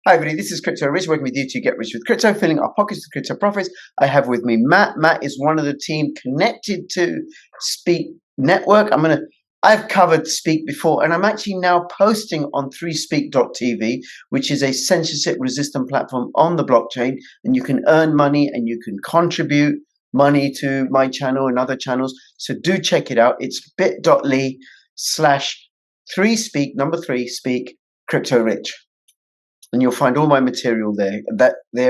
Hi everybody, this is Crypto Rich, working with you to get rich with crypto, filling our pockets with crypto profits. I have with me Matt. Matt is one of the team connected to Speak Network. I've covered Speak before, and I'm actually now posting on 3SPEAK.tv, which is a censorship-resistant platform on the blockchain, and you can earn money and you can contribute money to my channel and other channels. So do check it out. It's bit.ly/3speak, number 3, speak Crypto Rich. And you'll find all my material there,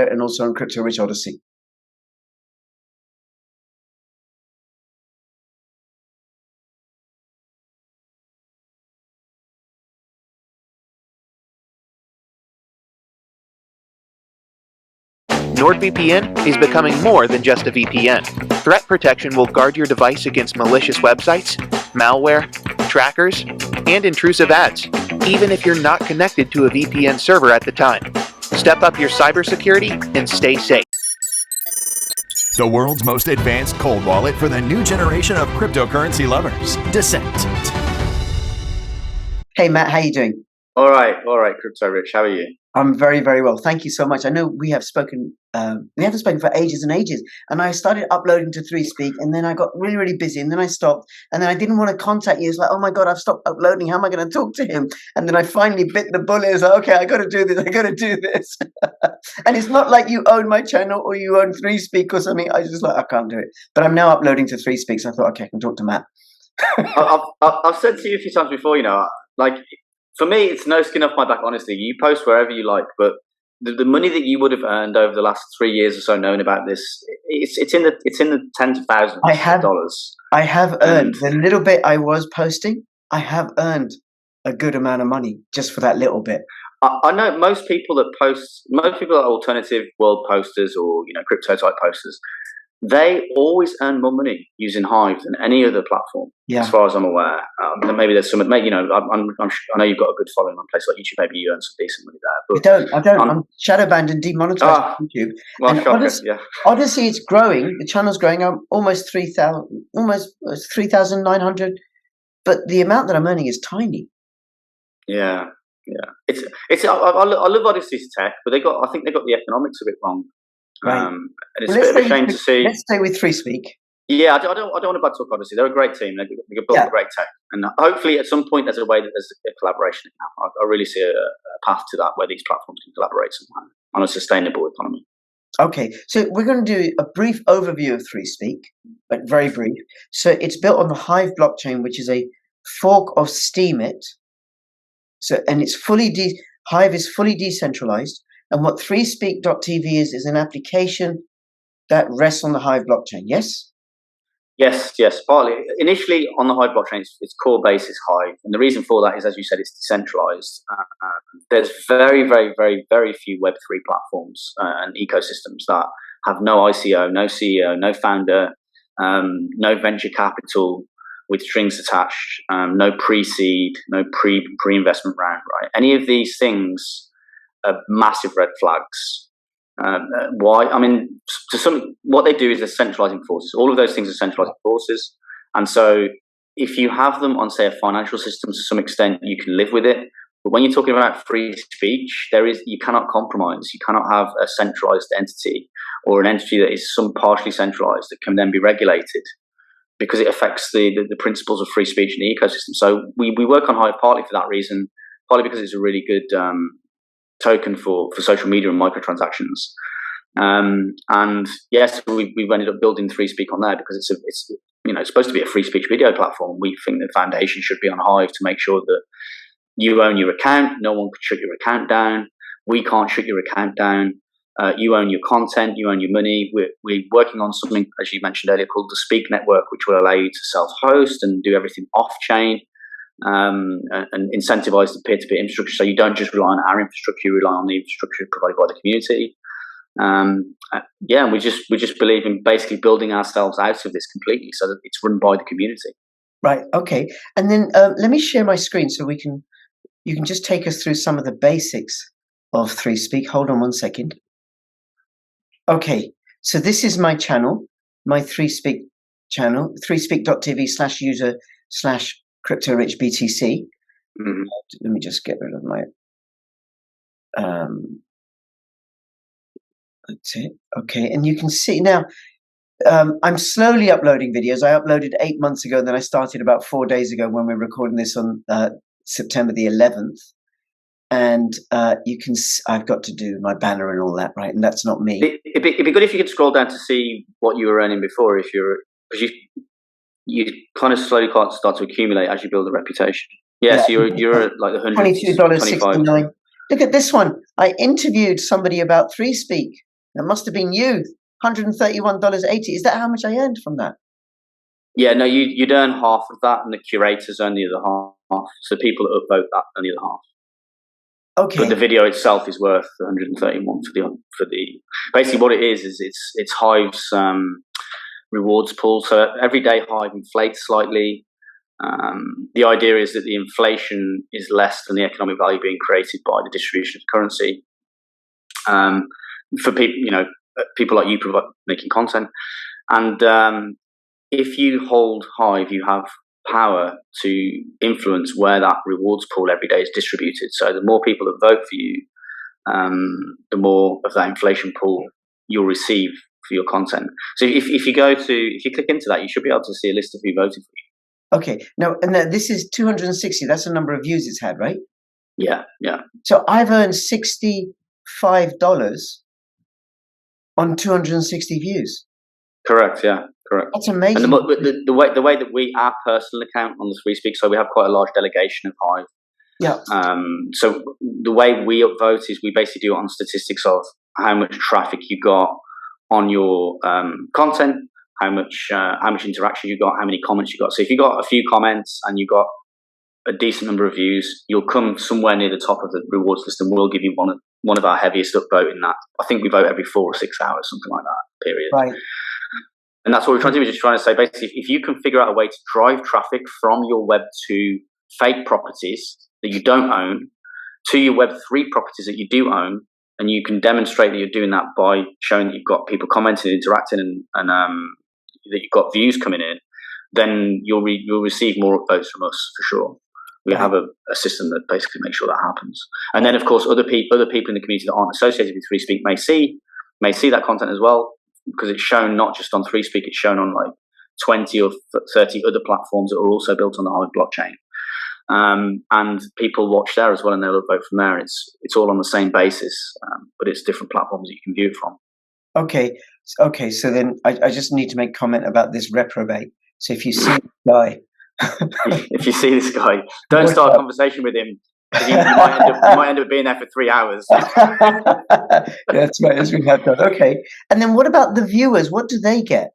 and also on Crypto Rich Odyssey. NordVPN is becoming more than just a VPN. Threat protection will guard your device against malicious websites, malware, trackers, and intrusive ads, even if you're not connected to a VPN server at the time. Step up your cybersecurity and stay safe. The world's most advanced cold wallet for the new generation of cryptocurrency lovers, Descent. Hey Matt, how you doing? All right, Crypto Rich, how are you? I'm very, very well. Thank you so much. I know we haven't spoken for ages and ages, and I started uploading to 3Speak, and then I got really, really busy, and then I stopped, and then I didn't want to contact you. It's like, oh my God, I've stopped uploading. How am I going to talk to him? And then I finally bit the bullet. It's like, okay, I got to do this. And it's not like you own my channel or you own 3Speak or something. I just I can't do it. But I'm now uploading to 3Speak, so I thought, okay, I can talk to Matt. I've said to you a few times before, for me, it's no skin off my back, honestly. You post wherever you like, but the money that you would have earned over the last 3 years or so knowing about this, it's in the tens of thousands of dollars. I have earned the little bit I was posting. I have earned a good amount of money just for that little bit. I know most people that are alternative world posters or crypto type posters, they always earn more money using Hive than any other platform, as far as I'm aware. Maybe there's some. I know you've got a good following on places like YouTube. Maybe you earn some decent money there. But I don't. I'm shadow banned and demonetized on YouTube. Well, and Odyssey, it's growing. The channel's growing. I'm almost 3,900. But the amount that I'm earning is tiny. Yeah. I love Odyssey's tech, but I think they got the economics a bit wrong. Right. And it's a bit of a shame to see. Let's stay with 3Speak. Yeah, I don't want to bad talk Odyssey. They're a great team. They've built great tech, and hopefully at some point there's a way that there's a collaboration now. I really see a path to that where these platforms can collaborate somehow on a sustainable economy. Okay, so we're going to do a brief overview of 3Speak, but very brief. So it's built on the Hive blockchain, which is a fork of Steemit. And it's Hive is fully decentralized. And what 3speak.tv is an application that rests on the Hive blockchain, yes? Yes, partly. Initially on the Hive blockchain, its core base is Hive. And the reason for that is, as you said, it's decentralized. There's very, very, very, very few Web3 platforms and ecosystems that have no ICO, no CEO, no founder, no venture capital with strings attached, no pre-seed, no pre-investment round, right? Any of these things are massive red flags. Why? I mean, what they do is they're centralizing forces. All of those things are centralizing forces. And so if you have them on, say, a financial system to some extent, you can live with it. But when you're talking about free speech, you cannot compromise. You cannot have a centralized entity or an entity that is some partially centralized that can then be regulated, because it affects the principles of free speech in the ecosystem. So we work on Hive partly for that reason, partly because it's a really good token for social media and microtransactions. And yes, we've ended up building 3Speak on there because it's supposed to be a free speech video platform. We think the foundation should be on Hive to make sure that you own your account. No one could shut your account down. We can't shut your account down. You own your content. You own your money. We're working on something, as you mentioned earlier, called the Speak Network, which will allow you to self-host and do everything off-chain. And incentivize the peer-to-peer infrastructure, so you don't just rely on our infrastructure, you rely on the infrastructure provided by the community. We just believe in basically building ourselves out of this completely, so that it's run by the community. Right. Okay. And then let me share my screen so you can just take us through some of the basics of 3Speak. Hold on one second. Okay. So this is my channel, my 3Speak channel, 3speak.tv/user/CryptoRichBTC. Let me just get rid of That's it. Okay, and you can see now. I'm slowly uploading videos. I uploaded 8 months ago, then I started about 4 days ago when we're recording this on September the 11th. And you can, I've got to do my banner and all that, right? And that's not me. It'd be good if you could scroll down to see what you were earning before, because you kind of slowly start to accumulate as you build a reputation. Yeah, so you're at like the $22.69. Look at this one. I interviewed somebody about 3SPEAK. That must have been you. $131.80. Is that how much I earned from that? Yeah, no, you'd earn half of that, and the curators earn the other half. So people that upvote that earn the other half. Okay. But the video itself is worth 131 for the. Basically, what it is it's Hive's rewards pool. So every day Hive inflates slightly. The idea is that the inflation is less than the economic value being created by the distribution of currency. For people, people like you making content, and if you hold Hive, you have power to influence where that rewards pool every day is distributed. So the more people that vote for you, the more of that inflation pool you'll receive for your content. So if you click into that, you should be able to see a list of who voted for you. Okay. Now, and this is 260. That's the number of views it's had, right? Yeah. So I've earned $65 on 260 views. Correct. Yeah. Correct. That's amazing. And the way that our personal account on the 3SPEAK, so we have quite a large delegation of Hive. Yeah. So the way we upvote is we basically do it on statistics of how much traffic you got on your content, how much interaction you got, how many comments you got. So if you got a few comments and you got a decent number of views, you'll come somewhere near the top of the rewards list, and we'll give you one of our heaviest upvote in that. I think we vote every 4 or 6 hours, something like that period. Right. And that's what we're trying to do. We're just trying to say, basically, if you can figure out a way to drive traffic from your Web 2 fake properties that you don't own to your Web 3 properties that you do own, and you can demonstrate that you're doing that by showing that you've got people commenting, interacting, and that you've got views coming in, then you'll receive more upvotes from us for sure. We have a system that basically makes sure that happens. And then, of course, other people in the community that aren't associated with 3SPEAK may see that content as well, because it's shown not just on 3SPEAK, it's shown on like 20 or 30 other platforms that are also built on the Hive blockchain. And people watch there as well, and they'll upvote from there. It's all on the same basis, but it's different platforms that you can view it from. Okay. So then I just need to make comment about this reprobate. So if you see this guy, if you see this guy, don't start a conversation with him. You might end up being there for 3 hours. That's right, as we have done. Okay. And then what about the viewers? What do they get?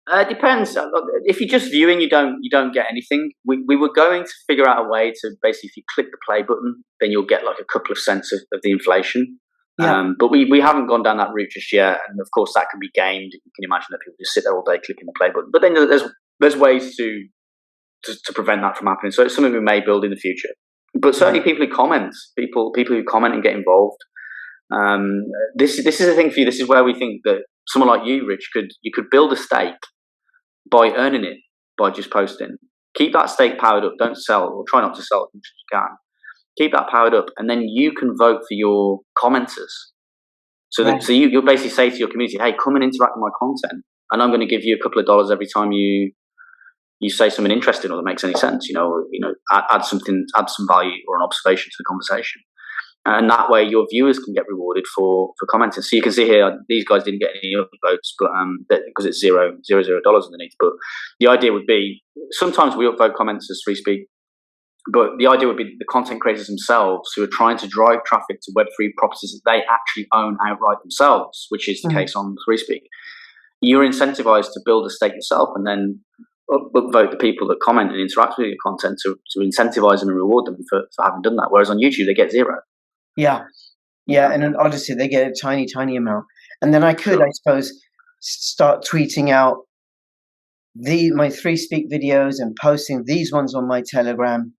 It depends. If you're just viewing, you don't get anything. We were going to figure out a way to basically, if you click the play button, then you'll get like a couple of cents of the inflation. Yeah. But we haven't gone down that route just yet. And of course, that can be gamed. You can imagine that people just sit there all day clicking the play button. But then there's ways to prevent that from happening. So it's something we may build in the future. But certainly people who comment and get involved. This is the thing for you. This is where we think that someone like you, Rich, could build a stake by earning it by just posting. Keep that stake powered up. Don't sell, or try not to sell as much as you can. Keep that powered up, and then you can vote for your commenters. So you'll basically say to your community, "Hey, come and interact with my content, and I'm going to give you a couple of dollars every time you say something interesting or that makes any sense. Add some value or an observation to the conversation, and that way your viewers can get rewarded for commenting. So you can see here, these guys didn't get any upvotes, but because it's $0 underneath. But the idea would be, sometimes we upvote comments as 3SPEAK, but the idea would be the content creators themselves who are trying to drive traffic to Web3 properties that they actually own outright themselves, which is the case on 3SPEAK. You're incentivized to build a stake yourself, and then upvote the people that comment and interact with your content to incentivize them and reward them for having done that. Whereas on YouTube, they get $0. Yeah. And on Odyssey, they get a tiny, tiny amount. And then I could, I suppose, start tweeting out my 3SPEAK videos and posting these ones on my Telegram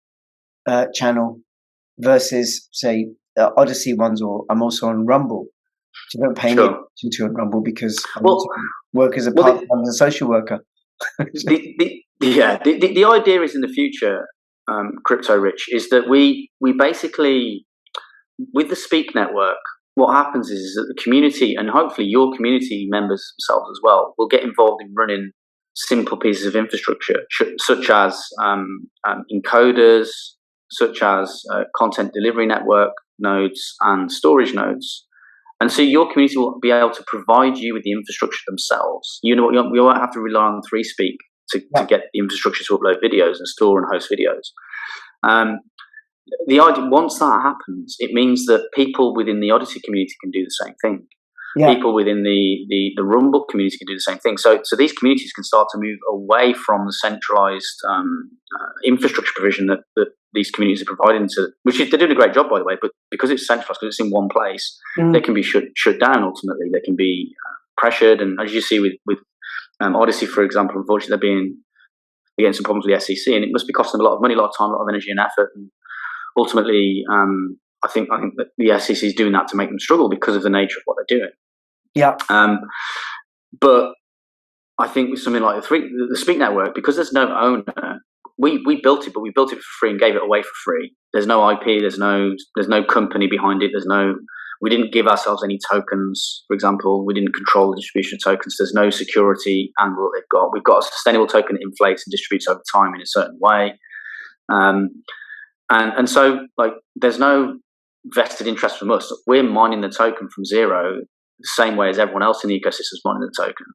channel versus, say, Odyssey ones, or I'm also on Rumble. So don't pay any attention to on Rumble because I work as a part-time social worker. The idea is in the future, Crypto Rich, is that we basically with the Speak network, what happens is that the community, and hopefully your community members themselves as well, will get involved in running simple pieces of infrastructure, such as encoders, such as content delivery network nodes and storage nodes. And so your community will be able to provide you with the infrastructure themselves. You won't have to rely on 3SPEAK to get the infrastructure to upload videos and store and host videos. The idea, once that happens, it means that people within the Odyssey community can do the same thing. Yeah. People within the Rumble community can do the same thing. So these communities can start to move away from the centralized infrastructure provision that these communities are providing to, which is, they're doing a great job, by the way, but because it's centralized, because it's in one place, they can be shut down ultimately. They can be pressured. And as you see with Odyssey, for example, unfortunately, they're getting some problems with the SEC, and it must be costing them a lot of money, a lot of time, a lot of energy and effort. And ultimately, I think that the SEC is doing that to make them struggle because of the nature of what they're doing. Yeah. But I think with something like the Speak network, because there's no owner, we built it, but we built it for free and gave it away for free. There's no IP, there's no company behind it. We didn't give ourselves any tokens, for example. We didn't control the distribution of tokens. There's no security angle they've got. We've got a sustainable token that inflates and distributes over time in a certain way. And so, like, there's no vested interest from us. We're mining the token from zero the same way as everyone else in the ecosystem is mining the token.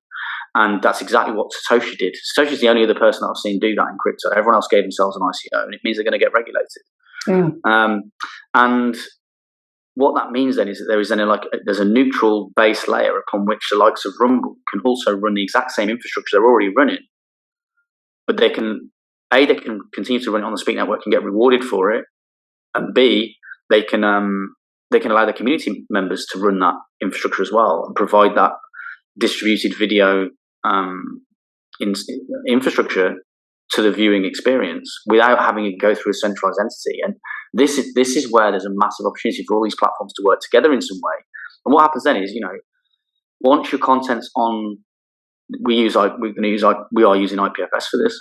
And that's exactly what Satoshi did. Satoshi's the only other person that I've seen do that in crypto. Everyone else gave themselves an ICO, and it means they're going to get regulated. And what that means then is that there's a neutral base layer upon which the likes of Rumble can also run the exact same infrastructure they're already running, but they can continue to run it on the Speak network and get rewarded for it, and B, they can allow the community members to run that infrastructure as well and provide that distributed video infrastructure to the viewing experience without having to go through a centralized entity. And this is where there's a massive opportunity for all these platforms to work together in some way. And what happens then is, once your content's on, we are using IPFS for this.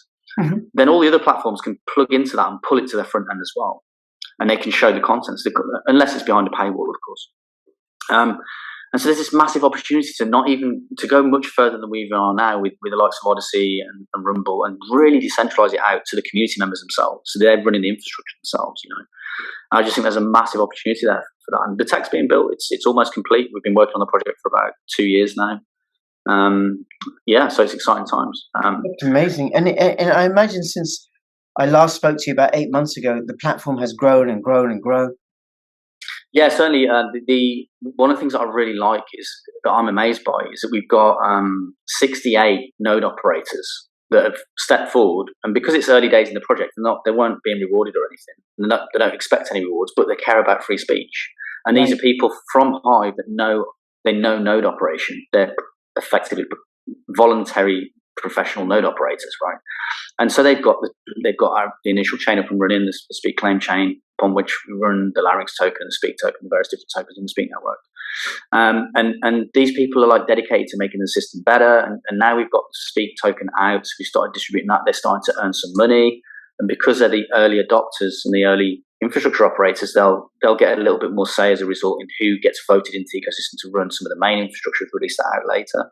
Then all the other platforms can plug into that and pull it to their front end as well, and they can show the contents, unless it's behind a paywall, of course. And so there's this massive opportunity to go much further than we even are now with the likes of Odyssey and Rumble, and really decentralize it out to the community members themselves. So they're running the infrastructure themselves. I just think there's a massive opportunity there for that. And the tech's being built; it's almost complete. We've been working on the project for about 2 years now. So it's exciting times. It's amazing, and I imagine since I last spoke to you about 8 months ago, the platform has grown and grown and grown. Yeah, certainly. One of the things that I really like that I'm amazed by is that we've got 68 node operators that have stepped forward, and because it's early days in the project, they weren't being rewarded or anything. They don't expect any rewards, but they care about free speech. And these are people from HIVE that know node operation. They're effectively voluntary professional node operators, right? And so they've got the initial chain up and running, the Speak claim chain, upon which we run the Larynx token, the Speak token, the various different tokens in the Speak network. And these people are dedicated to making the system better. And now we've got the Speak token out. We started distributing that. They're starting to earn some money. And because they're the early adopters and the early infrastructure operators, they'll get a little bit more say as a result in who gets voted into the ecosystem to run some of the main infrastructure. We'll release that out later.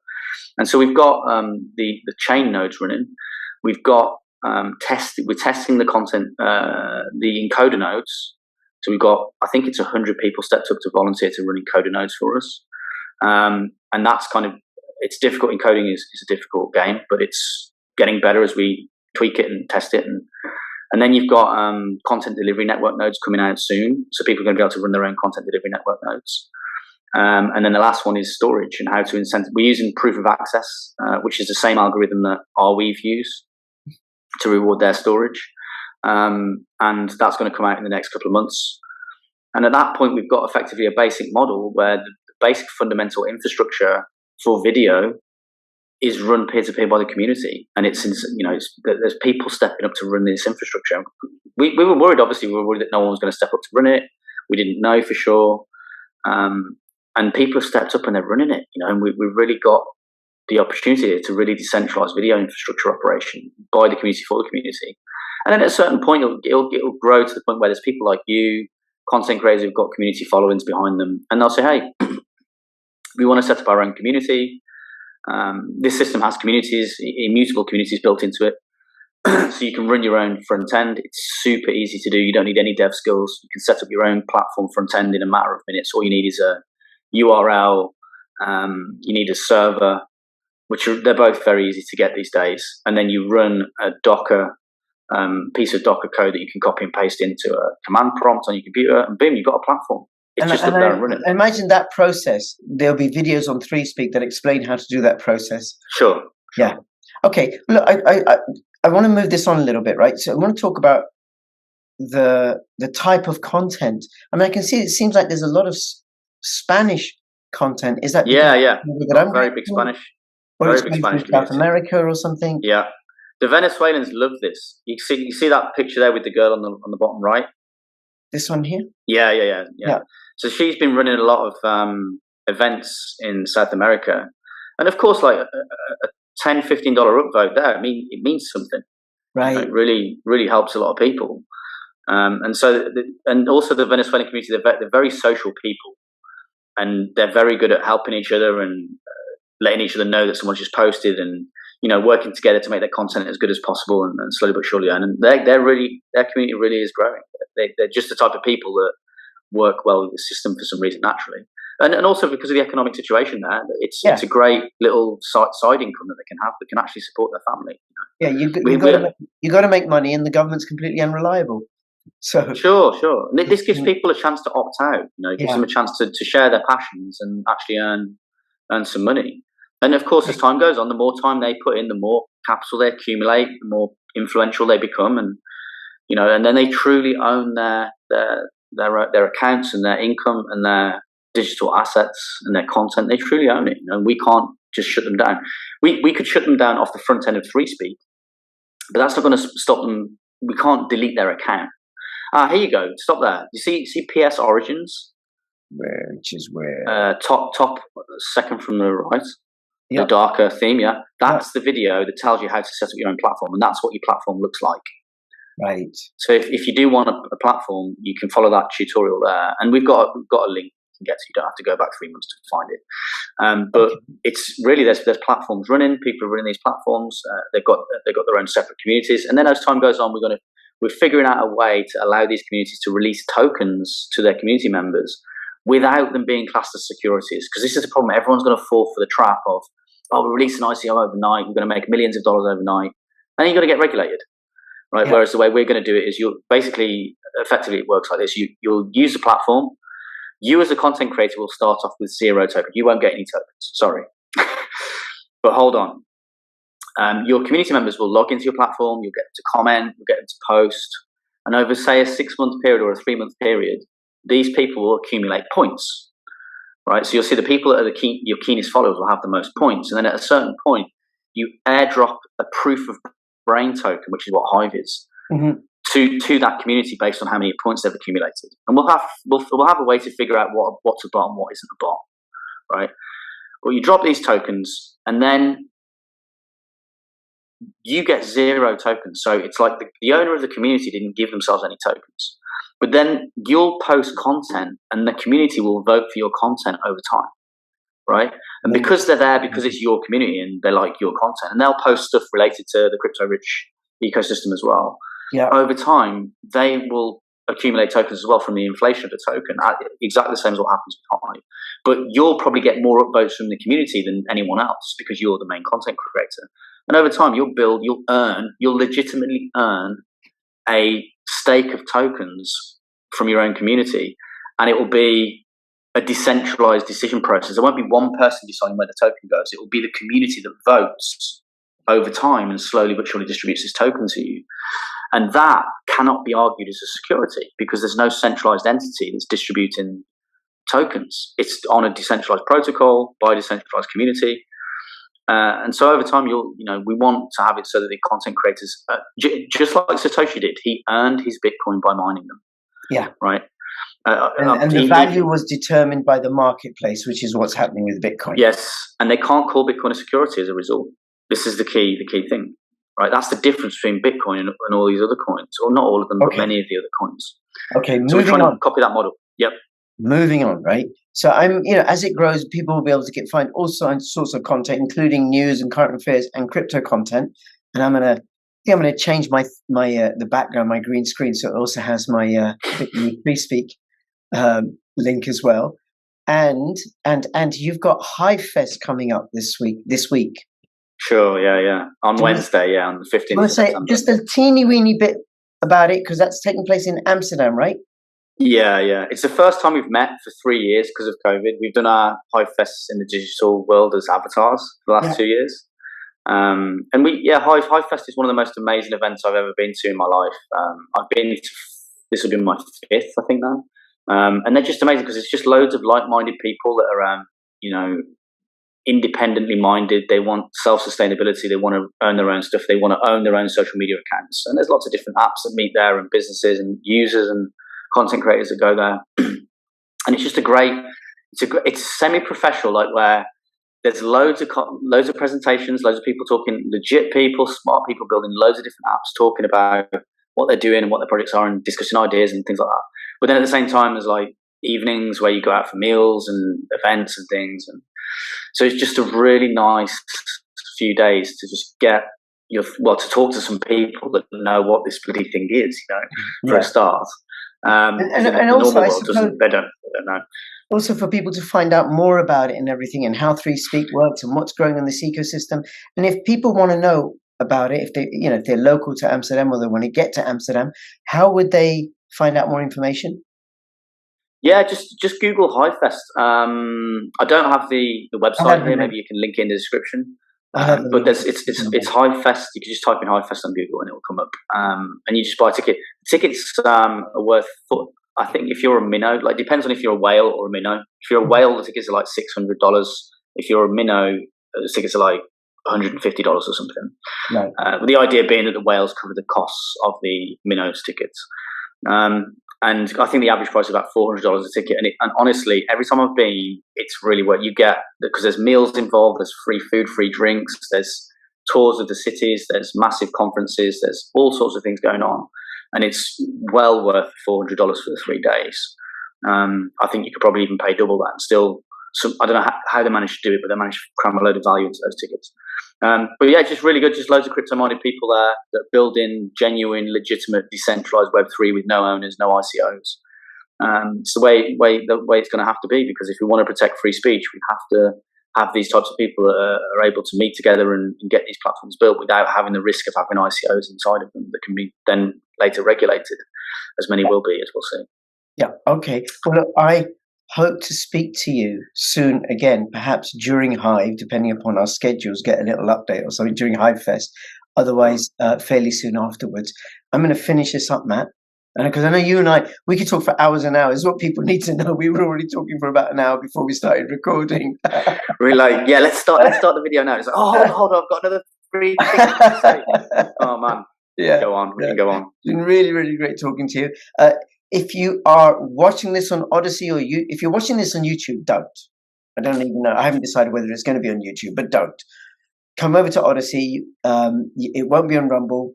And so we've got the chain nodes running. We've got we're testing the content, the encoder nodes. So we've got, I think it's 100 people stepped up to volunteer to run encoder nodes for us. And that's it's difficult. Encoding is a difficult game, but it's getting better as we tweak it and test it. And then you've got content delivery network nodes coming out soon. So people are going to be able to run their own content delivery network nodes. And then the last one is storage and how to incentivize. We're using proof of access, which is the same algorithm that Arweave use to reward their storage. And that's going to come out in the next couple of months. And at that point, we've got effectively a basic model where the basic fundamental infrastructure for video is run peer-to-peer by the community. And there's people stepping up to run this infrastructure. We were worried, obviously, that no one was going to step up to run it. We didn't know for sure. And people have stepped up and they're running it, and we've really got the opportunity to really decentralize video infrastructure operation by the community for the community. And then at a certain point, it'll grow to the point where there's people like you, content creators who've got community followings behind them, and they'll say, hey, we want to set up our own community. This system has communities, immutable communities built into it. So you can run your own front end. It's super easy to do. You don't need any dev skills. You can set up your own platform front end in a matter of minutes. All you need is a URL. You need a server, which they're both very easy to get these days. And then you run a Docker piece of Docker code that you can copy and paste into a command prompt on your computer, and boom, you've got a platform. It's just up there and running. Imagine that process. There'll be videos on 3SPEAK that explain how to do that process. Sure. Yeah. Okay. Look, I want to move this on a little bit, right? So I want to talk about the type of content. I mean, I can see it seems like there's a lot of Spanish content. Is that very big Spanish? Or very big Spanish from South America or something? Yeah. The Venezuelans love this. You see that picture there with the girl on the bottom right? This one here? Yeah. So she's been running a lot of events in South America. And of course, like a $10, $15 upvote there, I mean, it means something. Right. It really, really helps a lot of people. And also the Venezuelan community, they're very social people. And they're very good at helping each other and letting each other know that someone's just posted, and working together to make their content as good as possible, and slowly but surely earn. And their community really is growing. They're just the type of people that work well with the system for some reason naturally, and also because of the economic situation there, it's a great little side income that they can have that can actually support their family. Yeah, you got to make money, and the government's completely unreliable. So sure. And this gives people a chance to opt out. It gives them a chance to share their passions and actually earn some money. And of course, as time goes on, the more time they put in, the more capital they accumulate, the more influential they become, and and then they truly own their accounts and their income and their digital assets and their content. They truly own it. We can't just shut them down. We could shut them down off the front end of 3SPEAK, but that's not going to stop them. We can't delete their account. Here you go. Stop there. You see PS Origins? Which is where? Top second from the right. Yep. The darker theme, yeah. That's the video that tells you how to set up your own platform, and that's what your platform looks like. Right. So if you do want a platform, you can follow that tutorial there, and we've got a link you can get to. You don't have to go back 3 months to find it. But it's really there's platforms running. People are running these platforms. They've got their own separate communities, and then as time goes on, we're figuring out a way to allow these communities to release tokens to their community members without them being classed as securities. Because this is the problem. Everyone's going to fall for the trap of, we're releasing ICO overnight, we're going to make millions of dollars overnight, and then you've got to get regulated, right? Yeah. Whereas the way we're going to do it is effectively it works like this. You'll use the platform. You as a content creator will start off with 0 tokens. You won't get any tokens, sorry. But hold on. Your community members will log into your platform, you'll get them to comment, you'll get them to post, and over, say, a 6-month period or a 3-month period, these people will accumulate points. Right, so you'll see the people that are your keenest followers will have the most points, and then at a certain point, you airdrop a proof of brain token, which is what HIVE is, to that community based on how many points they've accumulated. And we'll have a way to figure out what's a bot and what isn't a bot, right? Well, you drop these tokens, and then you get 0 tokens. So it's like the owner of the community didn't give themselves any tokens. But then you'll post content and the community will vote for your content over time, right? And because they're there, because it's your community and they like your content, and they'll post stuff related to the crypto-rich ecosystem as well. Yeah. Over time, they will accumulate tokens as well from the inflation of the token, exactly the same as what happens with HIVE. But you'll probably get more upvotes from the community than anyone else because you're the main content creator. And over time, you'll legitimately earn a stake of tokens from your own community, and it will be a decentralized decision process. There won't be one person deciding where the token goes. It will be the community that votes over time and slowly but surely distributes this token to you. And that cannot be argued as a security because there's no centralized entity that's distributing tokens. It's on a decentralized protocol by a decentralized community. And so over time, we want to have it so that the content creators, just like Satoshi did, he earned his Bitcoin by mining them. Yeah. Right. And the value was determined by the marketplace, which is what's happening with Bitcoin. Yes. And they can't call Bitcoin a security as a result. This is the key thing. right? That's the difference between Bitcoin and all these other coins, or not all of them, but many of the other coins. Okay, so we're trying on. to copy that model. Yep. Moving on, right? So as it grows, people will be able to find all sorts of content, including news and current affairs and crypto content. And I'm gonna change my the background, my green screen, so it also has my 3SPEAK link as well. And you've got HIVE Fest coming up this week. Sure, yeah. On Wednesday, on the 15th of September. Just a teeny weeny bit about it, because that's taking place in Amsterdam, right? Yeah. It's the first time we've met for 3 years because of COVID. We've done our HIVE Fests in the digital world as avatars for the last 2 years. HIVE Fest is one of the most amazing events I've ever been to in my life. I've been to, this will be my 5th, I think now. And they're just amazing because it's just loads of like-minded people that are, independently minded. They want self-sustainability. They want to own their own stuff. They want to own their own social media accounts. And there's lots of different apps that meet there, and businesses and users and content creators that go there. And it's just it's semi-professional, like where there's loads of presentations, loads of people talking, legit people, smart people building loads of different apps, talking about what they're doing and what their projects are, and discussing ideas and things like that. But then at the same time, there's like evenings where you go out for meals and events and things. And so it's just a really nice few days to just get to talk to some people that know what this bloody thing is, for a start. And also, I suppose they don't know. Also, for people to find out more about it and everything, and how 3SPEAK works and what's growing in this ecosystem. And if people want to know about it, if they're local to Amsterdam or they want to get to Amsterdam, how would they find out more information? Yeah, just Google HIVE Fest. I don't have the website here. Maybe you can link in the description. But it's HIVE Fest. You can just type in HIVE Fest on Google and it will come up. And you just buy a ticket. Tickets are worth, I think, if you're a minnow, like depends on if you're a whale or a minnow. If you're a whale, the tickets are like $600. If you're a minnow, the tickets are like $150 or something. Right. With the idea being that the whales cover the costs of the minnows tickets. And I think the average price is about $400 a ticket. And honestly, every time I've been, it's really what you get, because there's meals involved, there's free food, free drinks, there's tours of the cities, there's massive conferences, there's all sorts of things going on. And it's well worth $400 for the 3 days. I think you could probably even pay double that and still, I don't know how they managed to do it, but they managed to cram a load of value into those tickets. But yeah, just really good. Just loads of crypto-minded people there that build in genuine, legitimate, decentralized Web3 with no owners, no ICOs. It's the way it's going to have to be, because if we want to protect free speech, we have to have these types of people that are able to meet together and get these platforms built without having the risk of having ICOs inside of them that can be then later regulated, as many will be, as we'll see. Yeah. Okay. Well, look, I hope to speak to you soon again, perhaps during HIVE, depending upon our schedules, get a little update or something during HIVE Fest. Otherwise, fairly soon afterwards. I'm going to finish this up, Matt. And because I know you and I, we could talk for hours and hours. What people need to know, we were already talking for about an hour before we started recording. We're like, yeah, let's start the video now. It's like, oh, hold on, I've got another 3 things to say. Oh man, yeah, go on, we can go on. It's been really, really great talking to you. If you are watching this on Odyssey or if you're watching this on YouTube, don't. I don't even know. I haven't decided whether it's going to be on YouTube, but don't. Come over to Odyssey. It won't be on Rumble.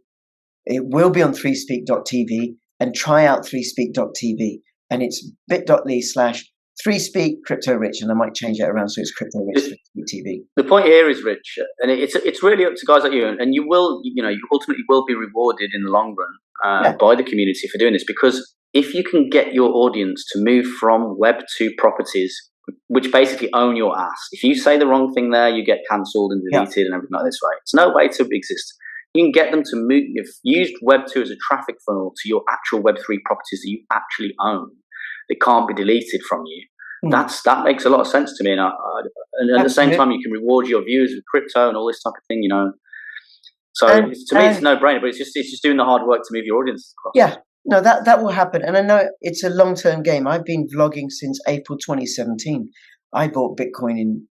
It will be on 3speak.tv, and try out 3speak.tv. And it's bit.ly/3speak crypto rich. And I might change that around so it's crypto rich TV. The point here is, Rich, and it's really up to guys like you, and you will, you ultimately will be rewarded in the long run by the community for doing this, because if you can get your audience to move from Web2 properties, which basically own your ass, if you say the wrong thing there, you get cancelled and deleted and everything like this, right? It's no way to exist. You can get them to move, you've used Web2 as a traffic funnel to your actual Web3 properties that you actually own. They can't be deleted from you. That makes a lot of sense to me. And at the same time, you can reward your viewers with crypto and all this type of thing, So to me, it's a no-brainer, but it's just doing the hard work to move your audience across. Yeah. No, that will happen. And I know it's a long-term game. I've been vlogging since April 2017. I bought Bitcoin in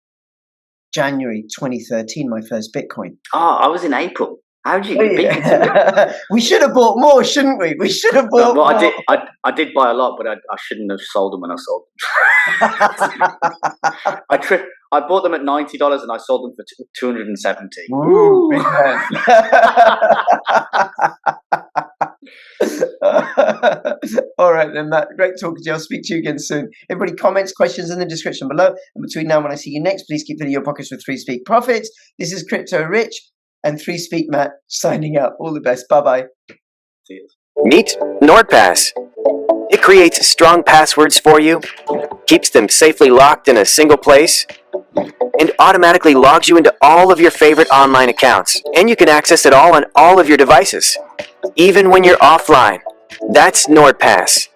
January 2013, my first Bitcoin. Oh, I was in April. How did you beat it? We should have bought more, shouldn't we? We should have bought more. I did buy a lot, but I shouldn't have sold them when I sold them. I bought them at $90 and I sold them for $270. Ooh, big man. All right then, Matt. Great talking to you. I'll speak to you again soon. Everybody, comments, questions in the description below. And between now and when I see you next, please keep filling your pockets with 3Speak profits. This is Crypto Rich and 3Speak Matt signing out. All the best. Bye-bye. See you. Meet NordPass. It creates strong passwords for you, keeps them safely locked in a single place, and automatically logs you into all of your favorite online accounts. And you can access it all on all of your devices, even when you're offline. That's NordPass.